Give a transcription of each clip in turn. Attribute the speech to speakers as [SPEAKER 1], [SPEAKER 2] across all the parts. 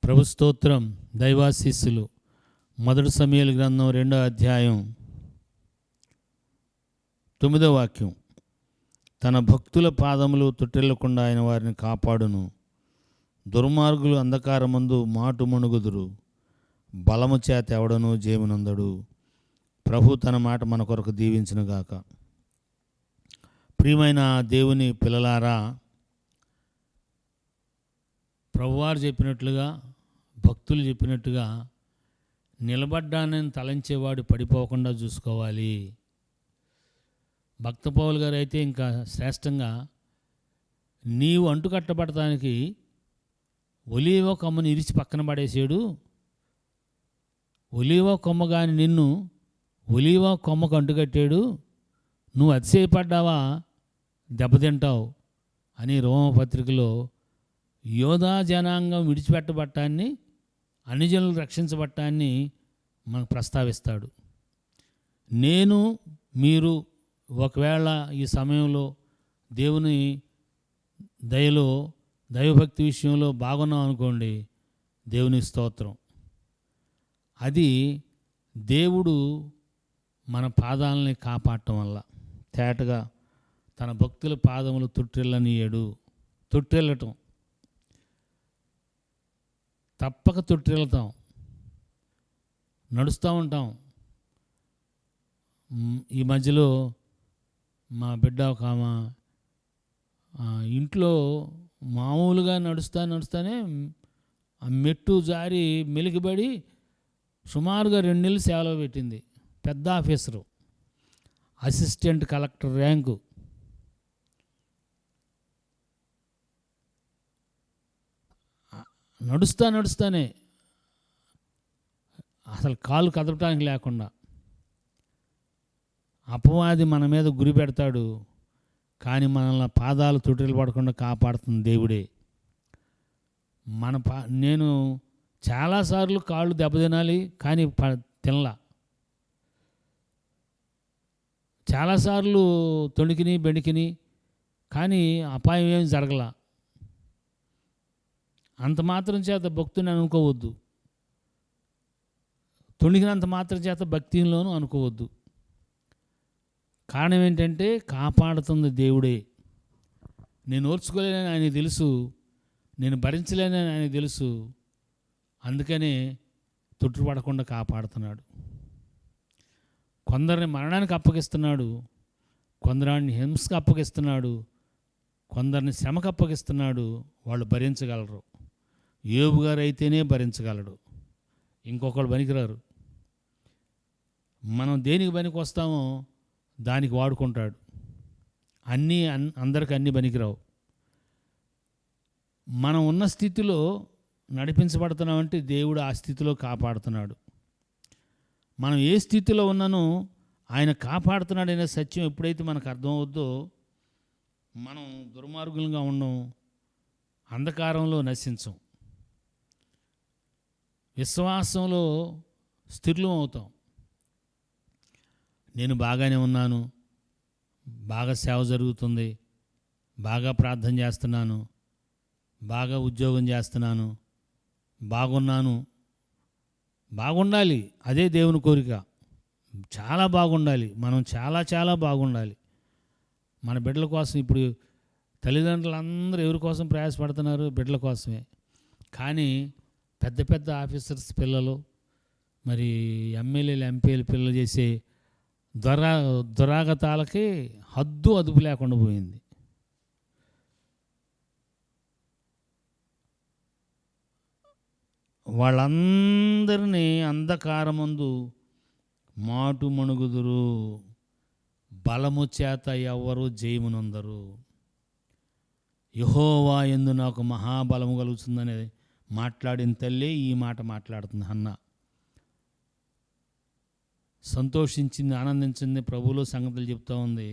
[SPEAKER 1] ప్రభు స్తోత్రం. దైవాశీస్సులు. మొదటి సమూయేలు గ్రంథం 2వ అధ్యాయం 9వ వాక్యం. తన భక్తుల పాదములు తొట్టిల్లకుండా ఆయన వారిని కాపాడును. దుర్మార్గులు అంధకారమందు మాటు మణుగుదురు. బలము చేత ఎవడనూ జయమునందడు. ప్రభు తన మాట మన కొరకు దీవించునుగాక. ప్రియమైన దేవుని పిల్లలారా, ప్రభువారు చెప్పినట్లుగా, భక్తులు చెప్పినట్టుగా నిలబడ్డానని తలంచేవాడు పడిపోకుండా చూసుకోవాలి. భక్త పౌలు గారు అయితే ఇంకా శ్రేష్టంగా, నీవు అంటుకట్టబడటానికి ఒలీవ కొమ్మని ఇరిచి పక్కన పడేసాడు. ఒలీవ కొమ్మ కానీ నిన్ను ఒలీవ కొమ్మకు అంటుకట్టాడు. నువ్వు అతిశయపడ్డావా, దెబ్బతింటావు అని రోమపత్రికలో యోధా జనాంగం విడిచిపెట్టబట్టాన్ని, అన్ని జనులు రక్షించబట్టాన్ని మనకు ప్రస్తావిస్తాడు. నేను మీరు ఒకవేళ ఈ సమయంలో దేవుని దయలో, దైవభక్తి విషయంలో బాగున్నాం అనుకోండి, దేవుని స్తోత్రం. అది దేవుడు మన పాదాలని కాపాడటం వల్ల. తేటగా తన భక్తుల పాదములు తొట్టిల్లనీయడు. తొట్టిల్లటం, తప్పక తొట్టిల్లుతాం, నడుస్తూ ఉంటాం. ఈ మధ్యలో మా బిడ్డ ఒక ఆమె ఇంట్లో మామూలుగా నడుస్తానే ఆ మెట్టు జారి మెలికిబడి సుమారుగా 2 నెలలు సేవలో పెట్టింది. పెద్ద ఆఫీసరు, అసిస్టెంట్ కలెక్టర్ ర్యాంకు. నడుస్తానే అసలు కాలు కదపడానికి లేకుండా అపవాది మన మీద గురి పెడతాడు. కానీ మనల్ని పాదాలు తొట్టిల్లు పడకుండా కాపాడుతుంది దేవుడే. నేను చాలాసార్లు కాళ్ళు దెబ్బతినాలి, కానీ తినలా. చాలాసార్లు తొణికిని బెణికిని, కానీ అపాయం ఏమి జరగలా. అంత మాత్రం చేత భక్తుని అనుకోవద్దు, తొణికినంత మాత్రం చేత భక్తిలోనూ అనుకోవద్దు. కారణం ఏంటంటే, కాపాడుతుంది దేవుడే. నేను ఓర్చుకోలేనని ఆయనకు తెలుసు, నేను భరించలేనని ఆయనకు తెలుసు. అందుకనే తొట్టుపడకుండా కాపాడుతున్నాడు. కొందరిని మరణానికి అప్పగిస్తున్నాడు, కొందరిని హింసకు అప్పగిస్తున్నాడు, కొందరిని శ్రమకు అప్పగిస్తున్నాడు. వాళ్ళు భరించగలరు. యోబు గారు అయితేనే భరించగలడు, ఇంకొకళ్ళు పనికిరారు. మనం దేనికి పనికి వస్తామో దానికి వాడుకుంటాడు. అందరికి అన్నీ పనికిరావు. మనం ఉన్న స్థితిలో నడిపించబడుతున్నామంటే దేవుడు ఆ స్థితిలో కాపాడుతున్నాడు. మనం ఏ స్థితిలో ఉన్నానో ఆయన కాపాడుతున్నాడనే సత్యం ఎప్పుడైతే మనకు అర్థమవుద్దో, మనం దుర్మార్గులుగా ఉండం, అంధకారంలో నశించం, విశ్వాసంలో స్థిరం అవుతాం. నేను బాగానే ఉన్నాను, బాగా సేవ జరుగుతుంది, బాగా ప్రార్థన చేస్తున్నాను, బాగా ఉద్యోగం చేస్తున్నాను, బాగున్నాను. బాగుండాలి, అదే దేవుని కోరిక. చాలా బాగుండాలి, మనం చాలా బాగుండాలి. మన బిడ్డల కోసం ఇప్పుడు తల్లిదండ్రులు అందరూ ఎవరి కోసం ప్రయాసపడుతున్నారు? బిడ్డల కోసమే. కానీ పెద్ద ఆఫీసర్స్ పిల్లలు, మరి ఎమ్మెల్యేలు ఎంపీలు పిల్లలు చేసే దురాగతాలకి హద్దు అదుపు లేకుండా పోయింది. వాళ్ళందరినీ అంధకారమందు మాటు మణుగుదురు. బలము చేత ఎవరు జయమునందరు. యెహోవా యందు నాకు మహాబలము కలుగుతుందనేది మాట్లాడిన తల్లి ఈ మాట మాట్లాడుతుంది. హన్నా సంతోషించింది, ఆనందించింది, ప్రభువులో సంగతులు చెప్తూ ఉంది.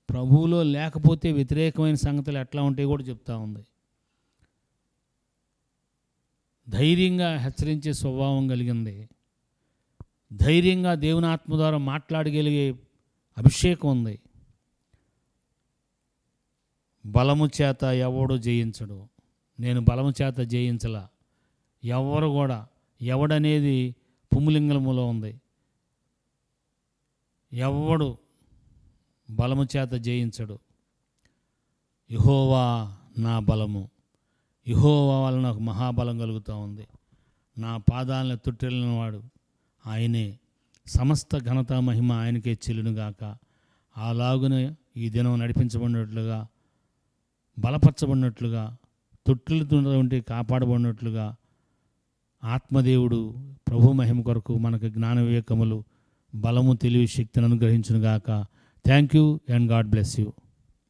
[SPEAKER 1] ప్రభువులో లేకపోతే వ్యతిరేకమైన సంగతులు ఎట్లా ఉంటాయో కూడా చెప్తూ ఉంది. ధైర్యంగా హెచ్చరించే స్వభావం కలిగింది. ధైర్యంగా దేవుని ఆత్మ ద్వారా మాట్లాడగలిగే అభిషేకం ఉంది. బలము చేత ఎవడు జయించడు. నేను బలము చేత జయించలా, ఎవరు కూడా, ఎవడనేది పుంలింగములో ఉంది. ఎవడు బలము చేత జయించడు. యెహోవా నా బలము, యెహోవా వలన నాకు మహాబలం కలుగుతూ ఉంది. నా పాదాలను తొట్టిల్లిన వాడు ఆయనే. సమస్త ఘనత మహిమ ఆయనకే చెల్లునుగాక. అలాగున ఈ దినం నడిపించబడినట్లుగా, బలపరచబడినట్లుగా, తొట్టిల్లుతుంటే కాపాడబడినట్లుగా ఆత్మదేవుడు ప్రభు మహిమ కొరకు మనకు జ్ఞాన వివేకములు, బలము, తెలివి, శక్తిని అనుగ్రహించునుగాక. Thank you and God bless you.